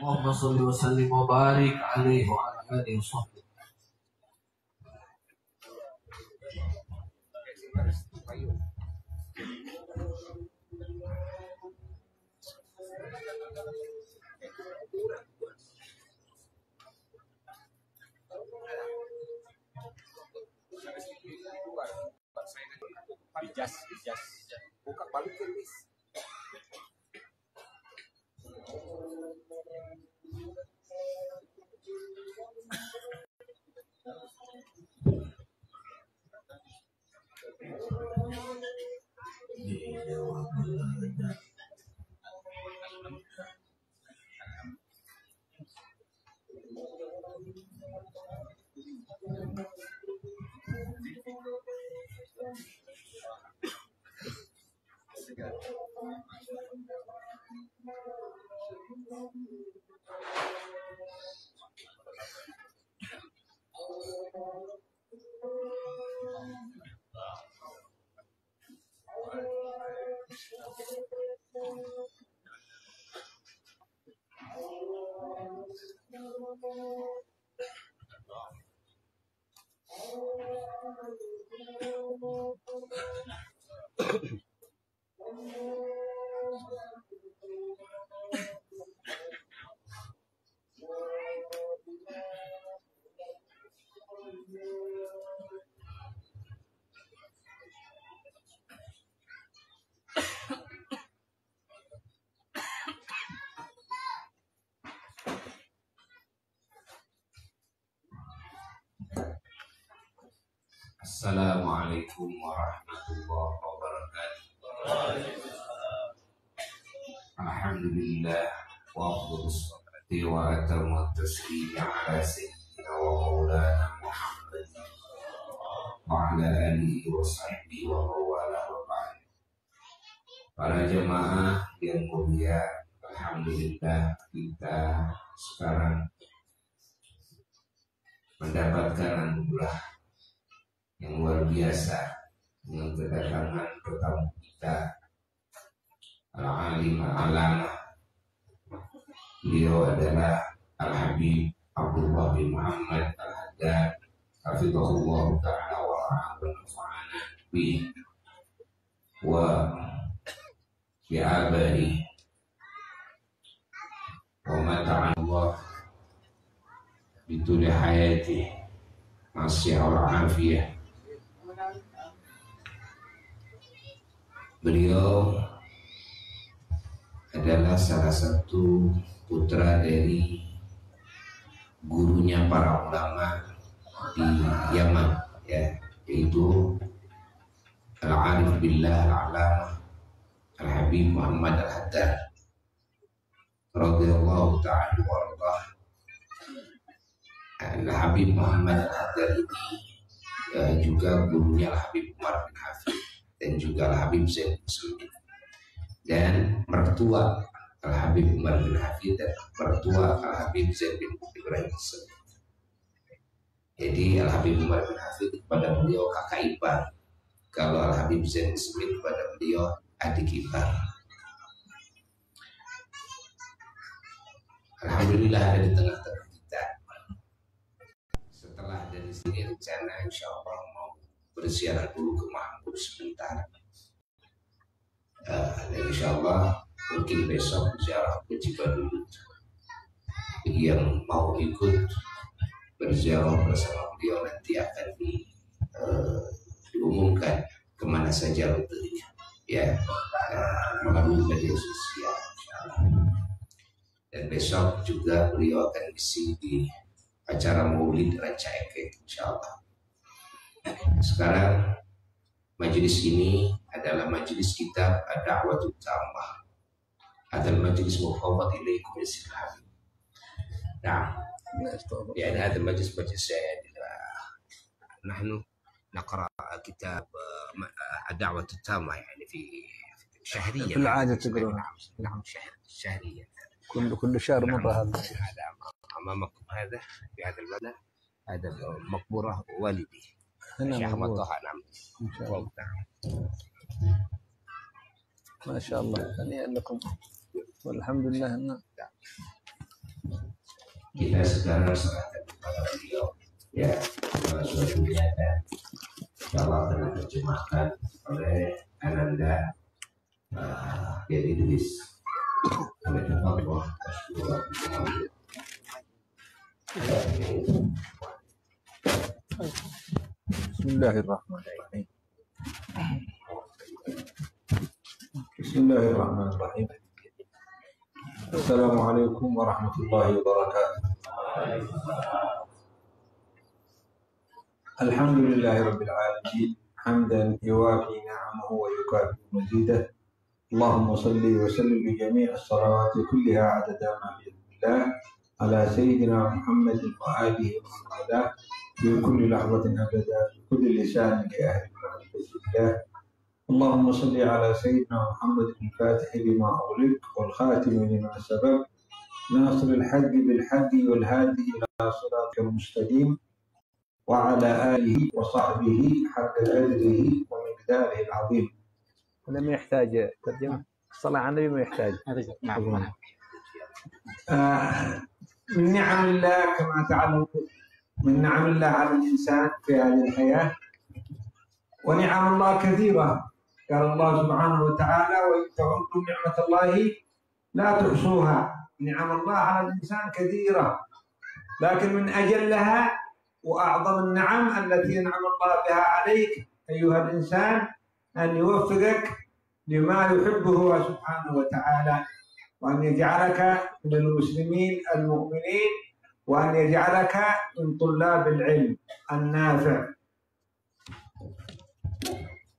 Allahumma sholli wa sallim wa barik alaihi wa ala alihi wa sahbihi. Ijas, buka balik tulis. Assalamualaikum warahmatullahi wabarakatuh. Alhamdulillah wa afdhalus salati wa atammu taslim ala sayyidina wa maulana Muhammad wa ala alihi wa sahbihi wa mawala wa ba'd. Para jemaah yang mulia, alhamdulillah kita sekarang mendapatkan anugerah yang luar biasa dengan kedatangan pertama kita Al-Alim Al-Alamah. Beliau adalah Al-Habib Abdullah bin Muhammad Al-Haddad hafizahullah ta'ala wa ra'ah wa nafa'ana bihi wa bi'abari wa mata'allah bituli hayati masih al-afiyah. Beliau adalah salah satu putra dari gurunya para ulama di Yaman, ya, yaitu Al-Arif Billah Al-Alamah Al-Habib Muhammad Al-Haddad radhiyallahu ta'ala warḍah. Al-Habib Muhammad Al-Haddad ini juga gurunya Al-Habib Umar bin Hafid dan juga Al-Habib Zaid bin Sulaiman, dan mertua Al-Habib Umar bin Hafid dan mertua Al-Habib Zaid bin Ibrahim. Jadi Al-Habib Umar bin Hafid kepada beliau kakak ipar, kalau Al-Habib Zaid bin Sulaiman kepada beliau adik ipar. Alhamdulillah ada di tengah-tengah kita. Setelah dari sini rencana insya Allah mau berziarah dulu ke Mahmud sebentar. Dan insya Allah mungkin besok ziarah ke Cibadulut. Yang mau ikut berziarah bersama beliau nanti akan diumumkan kemana saja rutenya, ya, melalui media sosial. Dan besok juga beliau akan isi di acara Maulid Ranca Ekek, insya Allah. Sekarang majelis ini adalah majelis kitab Ad-Da'watul Tammah. Adalah majelis mufawwad ilaikum bismillah. Nah, يعني هذا المجلس مجلس نحن نقرأ كتاب الدعوة التامة يعني في شهريا. في العادة تقرأ. نعم شهريا. كل شهر مرة. هذا أمامكم هذا في هذا المبنى، هذا مقبرة والدي هنا شيخ أحمد مقبورة. طه. نعم إن شاء الله. ما شاء الله، هنيئا لكم والحمد لله. Kita sekarang serahkan kepada beliau, ya, suatu niatan insyaallah akan diterjemahkan oleh Ananda Idris. Bismillahirrahmanirrahim. Bismillahirrahmanirrahim. Assalamualaikum warahmatullahi wabarakatuh. Alhamdulillahi rabbil alamin, hamdan yuwafi ni'amahu wa yukafi mazidah. Allahumma salli wa sallim bi jami' as-salawati kulliha adada ma bi idhnillah ala sayyidina Muhammadin wa alihi wa sahbihi bi kulli lahzatin abada bi kulli lisanin li ahli ma'rifatillah. اللهم صل على سيدنا محمد الفاتح لما أغلق والخاتم لما سبق ناصر الحق بالحق والهادي إلى صراطك المستقيم وعلى آله وصحبه حق قدره ومقداره العظيم. هذا ما يحتاج ترجمة. الصلاة على النبي ما يحتاج. من نعم الله كما تعلمون، من نعم الله على الإنسان في هذه الحياة، ونعم الله كثيرة. قال الله سبحانه وتعالى: وإن تعدوا نعمة الله لا تحصوها. نعم الله على الإنسان كثيرة، لكن من أجلها وأعظم النعم التي ينعم الله بها عليك أيها الإنسان أن يوفقك لما يحبه سبحانه وتعالى، وأن يجعلك من المسلمين المؤمنين، وأن يجعلك من طلاب العلم النافع.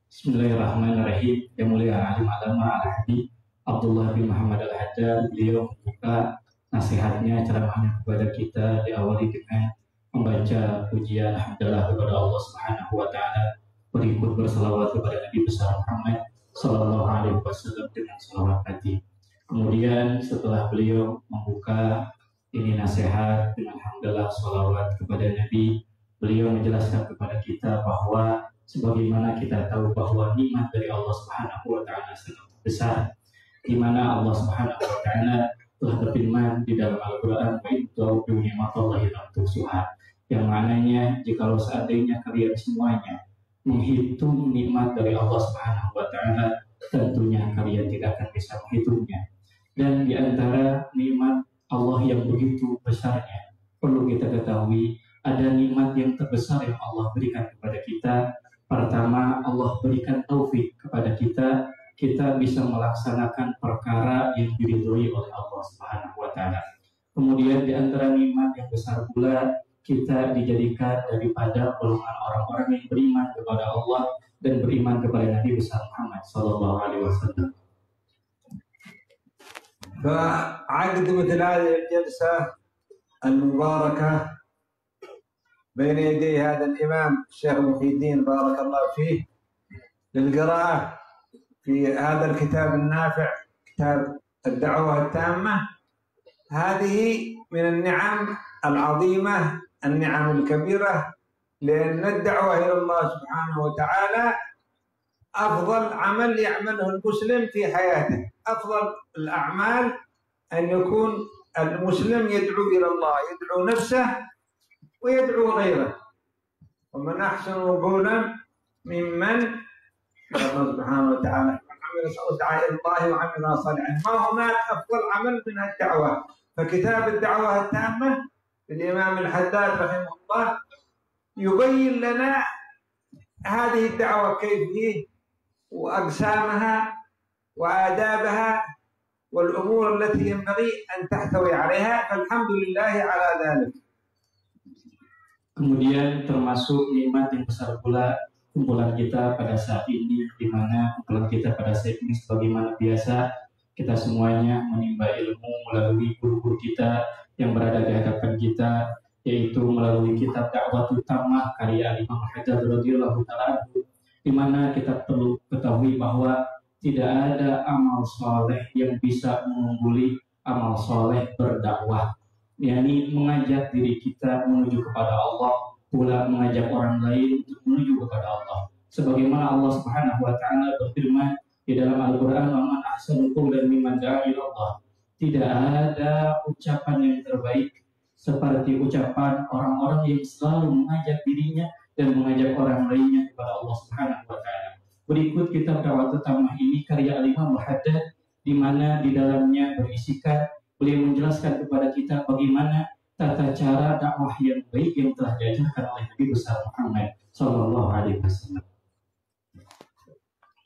Bismillahirrahmanirrahim. Yang mulia Alim Alama Al-Hadi Abdullah bin Muhammad Al-Haddad, beliau membuka nasihatnya, ceramahnya kepada kita diawali dengan membaca pujian hamdalah kepada Allah Subhanahu wa taala, berikut berselawat kepada Nabi besar Muhammad sallallahu alaihi wasallam dengan selawat hati. Kemudian setelah beliau membuka ini nasihat dengan hamdalah salawat kepada Nabi, beliau menjelaskan kepada kita bahwa sebagaimana kita tahu bahwa nikmat dari Allah Subhanahu wa taala sangat besar, di mana Allah Subhanahu wa taala telah berfirman di dalam Al-Qur'an, "Wa idzu ni'matallahi lam tuhsuha." Yang maknanya jikalau seandainya kalian semuanya menghitung nikmat dari Allah Subhanahu wa taala, tentunya kalian tidak akan bisa menghitungnya. Dan di antara nikmat Allah yang begitu besarnya, perlu kita ketahui ada nikmat yang terbesar yang Allah berikan kepada kita. Pertama, Allah berikan taufik kepada kita, kita bisa melaksanakan perkara yang diridhoi oleh Allah Subhanahu wa taala. Kemudian di antara nikmat yang besar pula, kita dijadikan daripada golongan orang-orang yang beriman kepada Allah dan beriman kepada Nabi besar Muhammad sallallahu alaihi wasallam. فعقد مثل هذه الجلسة المباركة بين يدي هذا الإمام الشيخ محي الدين بارك الله فيه للقراءة في هذا الكتاب النافع، كتاب الدعوة التامة، هذه من النعم العظيمة، النعم الكبيرة، لأن الدعوة إلى الله سبحانه وتعالى أفضل عمل يعمله المسلم في حياته. أفضل الأعمال أن يكون المسلم يدعو إلى الله، يدعو نفسه ويدعو غيره. ومن أحسن قولا ممن الله سبحانه وتعالى عمل دعا إلى الله وعمل صالحا. ما هناك أفضل عمل من الدعوة. فكتاب الدعوة التامة للإمام الحداد رحمه الله يبين لنا هذه الدعوة كيف هي وأقسامها وآدابها والأمور التي ينبغي أن تحتوي عليها، فالحمد لله على ذلك. Kemudian termasuk nikmat yang besar pula kumpulan kita pada saat ini, di mana kumpulan kita pada saat ini sebagaimana biasa kita semuanya menimba ilmu melalui guru-guru kita yang berada di hadapan kita, yaitu melalui kitab Da'watul Tammah karya Imam Al-Haddad radhiyallahu ta'ala, di mana kita perlu ketahui bahwa tidak ada amal soleh yang bisa mengungguli amal soleh berdakwah, yakni mengajak diri kita menuju kepada Allah, pula mengajak orang lain untuk menuju kepada Allah. Sebagaimana Allah Subhanahu wa taala berfirman di dalam Al-Qur'an, "Wa man ahsanu qawlan mimman da'a ila Allah." Tidak ada ucapan yang terbaik seperti ucapan orang-orang yang selalu mengajak dirinya dan mengajak orang lainnya kepada Allah Subhanahu wa taala. Berikut kitab Da'watul Tammah ini karya Imam Al-Haddad, di mana di dalamnya berisikan beliau menjelaskan kepada kita bagaimana tata cara dakwah yang baik yang telah diajarkan oleh Nabi besar Muhammad sallallahu alaihi wasallam.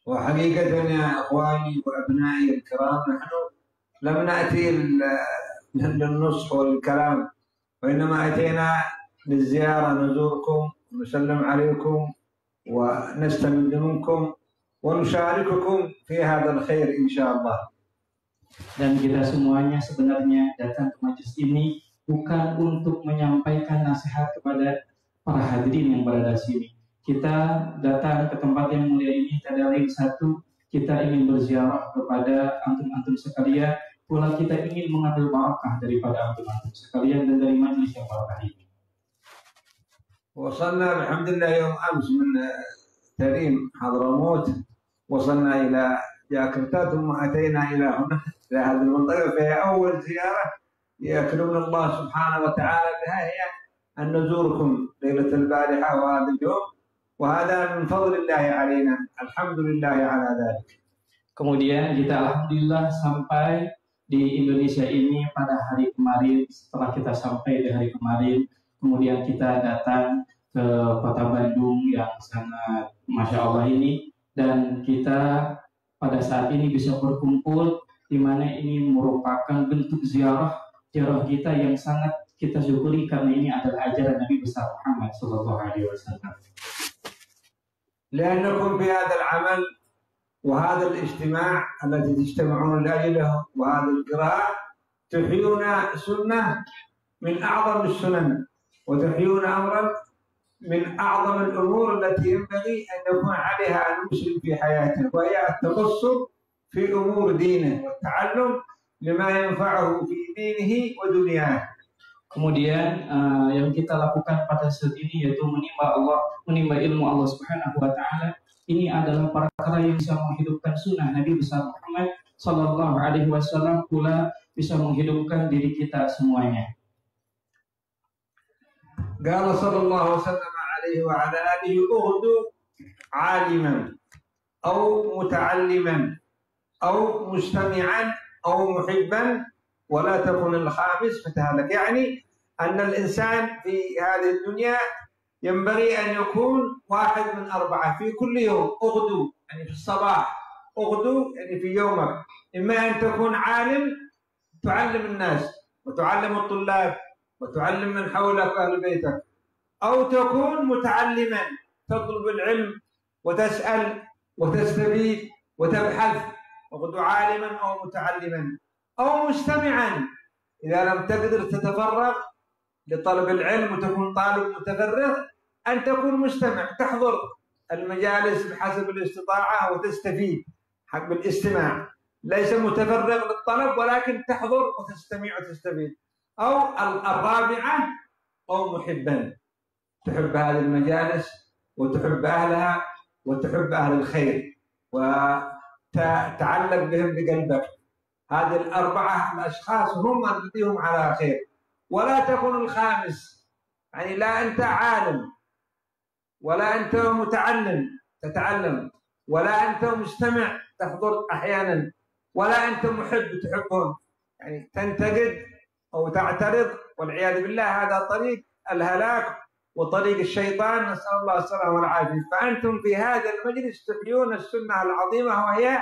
وحقيقة يا إخواني وأبنائي الكرام، نحن لم نأتي للنصح والكلام، وإنما أتينا للزيارة، نزوركم ونسلم عليكم ونستمد منكم ونشارككم في هذا الخير إن شاء الله. Dan kita semuanya sebenarnya datang ke majelis ini bukan untuk menyampaikan nasihat kepada para hadirin yang berada di sini. Kita datang ke tempat yang mulia ini tidak lain satu, kita ingin berziarah kepada antum-antum sekalian, pula kita ingin mengambil barakah daripada antum-antum sekalian dan dari majelis yang barakah ini. وصلنا الحمد لله يوم أمس من تريم حضرموت، وصلنا إلى جاكرتا ثم أتينا إلى هنا إلى هذه المنطقة، فهي أول زيارة يكرمنا الله سبحانه وتعالى بها، هي أن نزوركم ليلة البارحة وهذا اليوم، وهذا من فضل الله علينا، الحمد لله على ذلك. Kemudian kita alhamdulillah sampai di Indonesia ini pada hari kemarin. Setelah kita sampai di hari kemarin, kemudian kita datang ke kota Bandung yang sangat Masya Allah ini, dan kita pada saat ini bisa berkumpul, di mana ini merupakan bentuk ziarah kita yang sangat kita syukuri, karena ini adalah ajaran Nabi besar Muhammad sallallahu alaihi wasallam. لأنكم في هذا العمل وهذا الاجتماع الذي تجتمعون لأجله وهذا القراءة تحيون سنة من أعظم السنن، وتحيون أمرا من أعظم الأمور التي ينبغي أن يكون عليها المسلم في حياته، وهي التبصر في أمور دينه والتعلم لما ينفعه في دينه ودنياه. Kemudian yang kita lakukan pada saat ini yaitu menimba ilmu Allah Subhanahu wa taala. Ini adalah perkara yang bisa menghidupkan sunnah Nabi besar Muhammad sallallahu alaihi wasallam, pula bisa menghidupkan diri kita semuanya. قال صلى الله وسلم عليه وعلى آله اغدوا عالما أو متعلما أو مستمعا أو محبا ولا تكن الخامس فتهلك. يعني أن الإنسان في هذه الدنيا ينبغي أن يكون واحد من أربعة في كل يوم. اغدوا يعني في الصباح، اغدوا يعني في يومك، إما أن تكون عالم تعلم الناس وتعلم الطلاب وتعلم من حولك وأهل بيتك، أو تكون متعلما تطلب العلم وتسأل وتستفيد وتبحث. اغدوا عالما أو متعلما أو مستمعا إذا لم تقدر تتفرغ لطلب العلم وتكون طالب متفرغ، أن تكون مستمع تحضر المجالس بحسب الاستطاعة وتستفيد حق بالاستماع، ليس متفرغ للطلب ولكن تحضر وتستمع وتستفيد. أو الرابعة أو محبا، تحب هذه المجالس وتحب أهلها وتحب أهل الخير وتتعلق بهم بقلبك. هذه الأربعة الأشخاص هم الذين على خير. ولا تكن الخامس، يعني لا أنت عالم ولا أنت متعلم تتعلم ولا أنت مستمع تحضر أحيانا ولا أنت محب تحبهم، يعني تنتقد أو تعترض، والعياذ بالله هذا طريق الهلاك وطريق الشيطان، نسأل الله السلامة والعافية. فأنتم في هذا المجلس تحيون السنة العظيمة وهي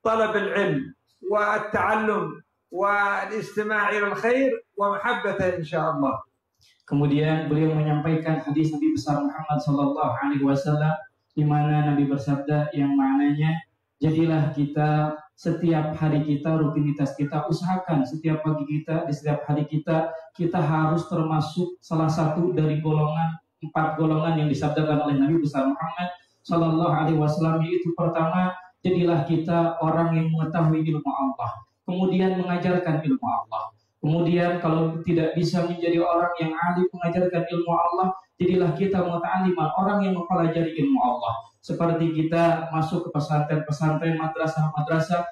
طلب العلم والتعلم والاستماع إلى الخير ومحبته إن شاء الله. Kemudian beliau menyampaikan hadis Nabi besar Muhammad sallallahu alaihi wasallam, di mana Nabi bersabda yang maknanya, jadilah kita setiap hari kita, rutinitas kita, usahakan setiap pagi kita, di setiap hari kita harus termasuk salah satu dari golongan 4 golongan yang disabdakan oleh Nabi besar Muhammad sallallahu alaihi wasallam, yaitu pertama, jadilah kita orang yang mengetahui ilmu Allah, kemudian mengajarkan ilmu Allah. Kemudian kalau tidak bisa menjadi orang yang alim mengajarkan ilmu Allah, jadilah kita muta'alliman, orang yang mempelajari ilmu Allah. Seperti kita masuk ke pesantren-pesantren, madrasah-madrasah,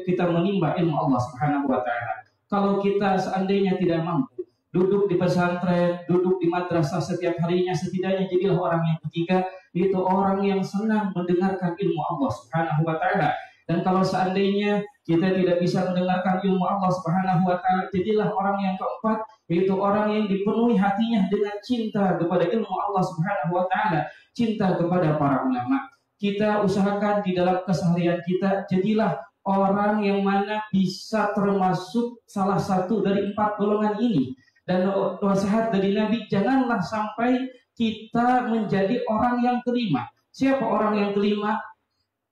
kita menimba ilmu Allah Subhanahu wa taala. Kalau kita seandainya tidak mampu duduk di pesantren, duduk di madrasah setiap harinya, setidaknya jadilah orang yang ketiga, yaitu orang yang senang mendengarkan ilmu Allah Subhanahu wa taala. Dan kalau seandainya kita tidak bisa mendengarkan ilmu Allah Subhanahu wa taala, jadilah orang yang keempat, yaitu orang yang dipenuhi hatinya dengan cinta kepada ilmu Allah Subhanahu wa taala, cinta kepada para ulama. Kita usahakan di dalam keseharian kita, jadilah orang yang mana bisa termasuk salah satu dari 4 golongan ini. Dan nasihat dari Nabi, janganlah sampai kita menjadi orang yang kelima. Siapa orang yang kelima?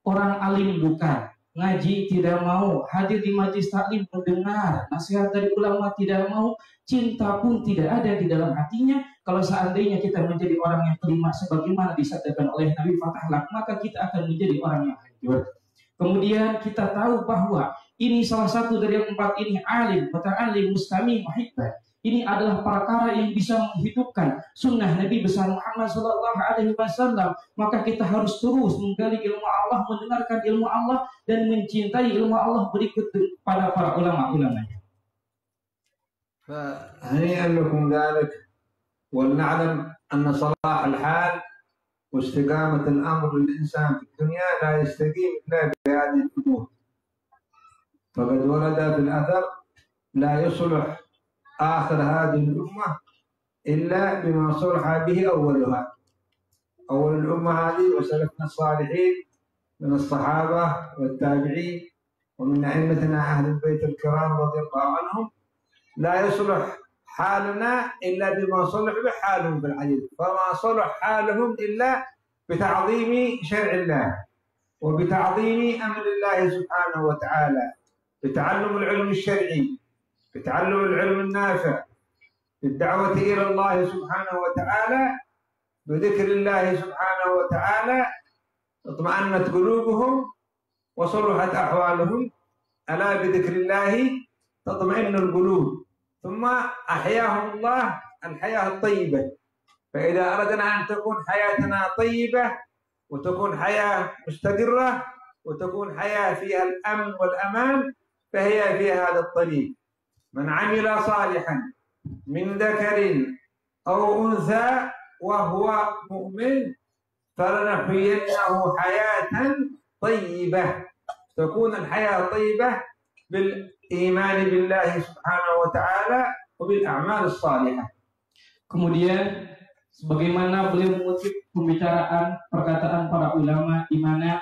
Orang alim bukan, ngaji tidak mau, hadir di majlis taklim mendengar nasihat dari ulama tidak mau, cinta pun tidak ada di dalam hatinya. Kalau seandainya kita menjadi orang yang kelima sebagaimana disabdakan oleh Nabi Fatahlah, maka kita akan menjadi orang yang hancur. Kemudian kita tahu bahwa ini salah satu dari yang 4 ini, alim, muta'allim, mustami, muhibban. Ini adalah perkara yang bisa menghidupkan sunnah Nabi besar Muhammad sallallahu alaihi wasallam. Maka kita harus terus menggali ilmu Allah, mendengarkan ilmu Allah, dan mencintai ilmu Allah berikut pada para ulama-ulamanya. فهنيئا لكم ذلك، ولنعلم أن صلاح الحال واستقامة الأمر للإنسان في الدنيا لا يستقيم إلا بهذه الأمور. فقد ورد في الأثر لا يصلح آخر هذه الأمة إلا بما صلح به أولها. أول الأمة هذه وسلفنا الصالحين من الصحابة والتابعين ومن أئمتنا أهل البيت الكرام رضي الله عنهم، لا يصلح حالنا إلا بما صلح به حالهم بالحديث، فما صلح حالهم إلا بتعظيم شرع الله وبتعظيم أمر الله سبحانه وتعالى، بتعلم العلم الشرعي، بتعلم العلم النافع، بالدعوة إلى الله سبحانه وتعالى، بذكر الله سبحانه وتعالى اطمأنت قلوبهم وصلحت أحوالهم. ألا بذكر الله تطمئن القلوب. ثم أحياهم الله الحياة الطيبة. فإذا أردنا أن تكون حياتنا طيبة وتكون حياة مستقرة وتكون حياة فيها الأمن والأمان فهي في هذا الطريق. من عمل صالحا من ذكر أو أنثى وهو مؤمن فلنحيينه حياة طيبة. تكون الحياة طيبة بالإيمان بالله سبحانه وتعالى وبالأعمال الصالحة. Kemudian sebagaimana beliau mengutip pembicaraan perkataan para ulama di mana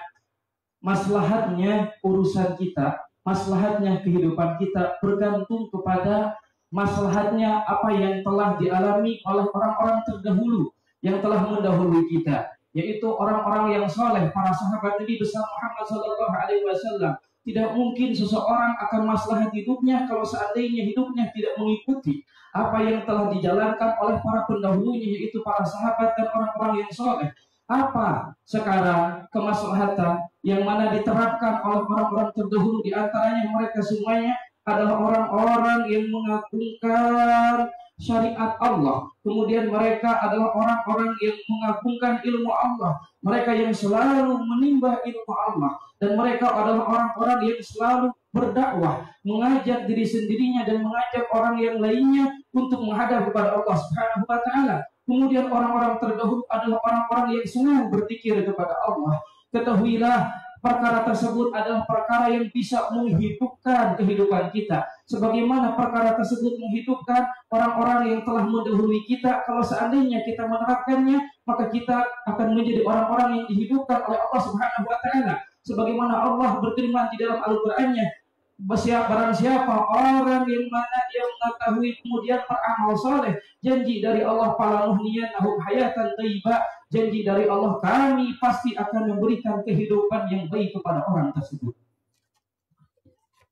maslahatnya urusan kita, maslahatnya kehidupan kita bergantung kepada maslahatnya apa yang telah dialami oleh orang-orang terdahulu yang telah mendahului kita, yaitu orang-orang yang soleh, para sahabat Nabi besar Muhammad SAW. Tidak mungkin seseorang akan maslahat hidupnya kalau seandainya hidupnya tidak mengikuti apa yang telah dijalankan oleh para pendahulunya, yaitu para sahabat dan orang-orang yang soleh. Apa sekarang kemaslahatan yang mana diterapkan oleh orang-orang terdahulu, di antaranya mereka semuanya adalah orang-orang yang mengagungkan syariat Allah. Kemudian mereka adalah orang-orang yang mengagungkan ilmu Allah. Mereka yang selalu menimba ilmu Allah. Dan mereka adalah orang-orang yang selalu berdakwah, mengajak diri sendirinya dan mengajak orang yang lainnya untuk menghadap kepada Allah Subhanahu wa Ta'ala. Kemudian orang-orang terdahulu adalah orang-orang yang selalu berzikir kepada Allah. Ketahuilah, perkara tersebut adalah perkara yang bisa menghidupkan kehidupan kita. Sebagaimana perkara tersebut menghidupkan orang-orang yang telah mendahului kita. Kalau seandainya kita menerapkannya, maka kita akan menjadi orang-orang yang dihidupkan oleh Allah Subhanahu wa Ta'ala. Sebagaimana Allah berfirman di dalam Al-Qur'annya, barang siapa orang yang mana dia mengetahui kemudian beramal saleh, janji dari Allah fala nuhyiyannahu hayatan thayyibah, janji dari Allah kami pasti akan memberikan kehidupan yang baik kepada orang tersebut.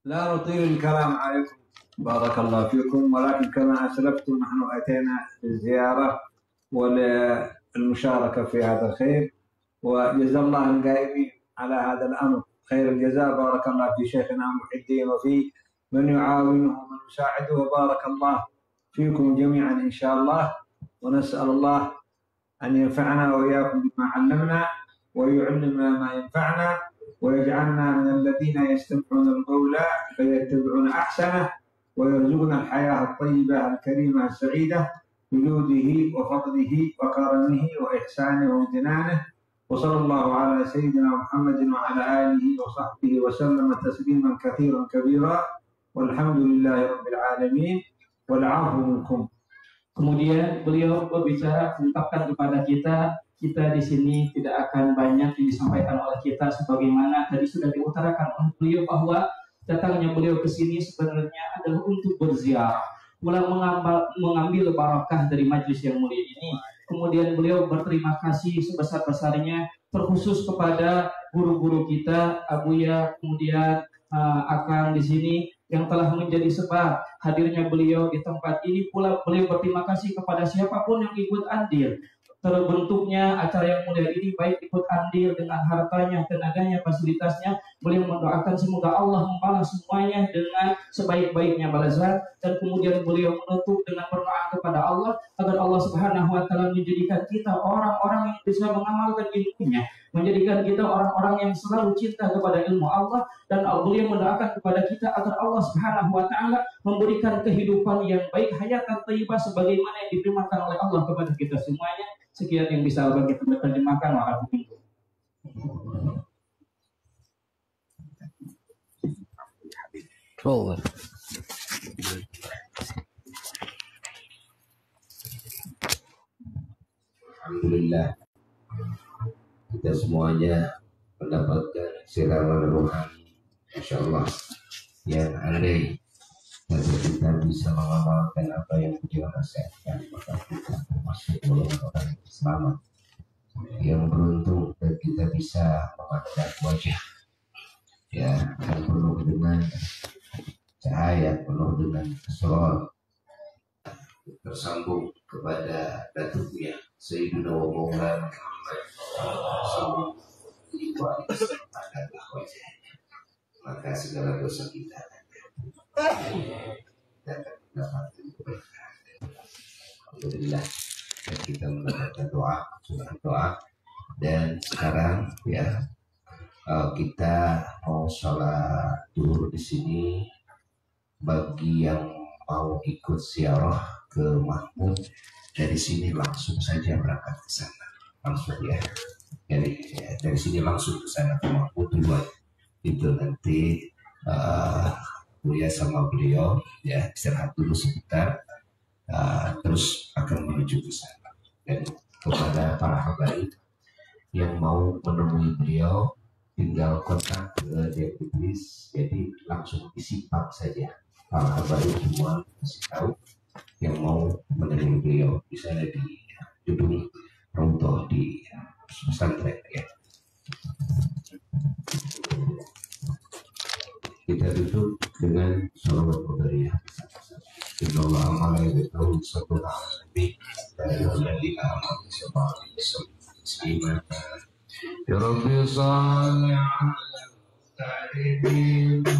لا نطيل الكلام عليكم بارك الله فيكم، ولكن كما أسلفتم نحن أتينا للزيارة وللمشاركة في هذا الخير، وجزا الله القائمين على هذا الأمر خير الجزاء. بارك الله في شيخنا محي الدين وفي من يعاونه ومن يساعده، وبارك الله فيكم جميعا إن شاء الله. ونسأل الله أن ينفعنا وإياكم بما علمنا ويعلمنا ما ينفعنا ويجعلنا من الذين يستمعون القول فيتبعون أحسنه ويرزقنا الحياة الطيبة الكريمة السعيدة بجوده وفضله وكرمه وإحسانه وامتنانه. وصلى الله على سيدنا محمد وعلى آله وصحبه وسلم تسليما كثيرا كبيرا والحمد لله رب العالمين والعفو منكم. Kemudian beliau berbicara mengungkapkan kepada kita di sini tidak akan banyak yang disampaikan oleh kita, sebagaimana tadi sudah diutarakan oleh beliau bahwa datangnya beliau ke sini sebenarnya adalah untuk berziarah, pulang mengambil barakah dari majlis yang mulia ini. Kemudian beliau berterima kasih sebesar-besarnya terkhusus kepada guru-guru kita, Abuya, kemudian Akang di sini yang telah menjadi sebab hadirnya beliau di tempat ini. Pula beliau berterima kasih kepada siapapun yang ikut andil terbentuknya acara yang mulia ini, baik ikut andil dengan hartanya, tenaganya, fasilitasnya. Beliau mendoakan semoga Allah membalas semuanya dengan sebaik-baiknya balasan, dan kemudian beliau menutup dengan berdoa kepada Allah agar Allah Subhanahu wa Ta'ala menjadikan kita orang-orang yang bisa mengamalkan ilmunya, menjadikan kita orang-orang yang selalu cinta kepada ilmu Allah, dan beliau mendoakan kepada kita agar Allah Subhanahu wa Ta'ala memberikan kehidupan yang baik, hayatan thayyibah sebagaimana yang difirmankan oleh Allah kepada kita semuanya. Sekian yang bisa kita terjemahkan. Alhamdulillah, kita semuanya mendapatkan siraman rohani, Masya Allah, yang andai jika kita bisa mengamalkan apa yang beliau nasihatkan, maka kita termasuk golongan orang yang selamat. yang beruntung dan kita bisa memandang wajah ya yang penuh dengan cahaya, penuh dengan keseluruhan tersambung kepada datuknya Sayyidina wa Maulana Muhammad sallallahu alaihi wasallam, maka segala dosa kita dapat kebaikan. Alhamdulillah kita mendapatkan doa dan sekarang ya kita mau sholat duhur di sini. Bagi yang mau ikut ziarah ke Mahmud dari sini langsung saja berangkat ke sana langsung ya. Dari sini langsung ke sana ke Mahmud duluan itu nanti kuliah sama beliau ya istirahat dulu sebentar terus akan menuju ke sana. Dan kepada para habaib yang mau menemui beliau tinggal kontak ke Deputis, jadi langsung disipak saja. Para habaib semua kasih tahu yang mau menemui beliau bisa di gedung Rontoh di pesantren ya. Kita tutup dengan sholawat qadariyah. Innallaha wa malaikatahu yusholluna 'alan nabi ya ayyuhalladzina amanu sallu 'alaihi wa sallimu ya rabbi shalli 'ala sayyidina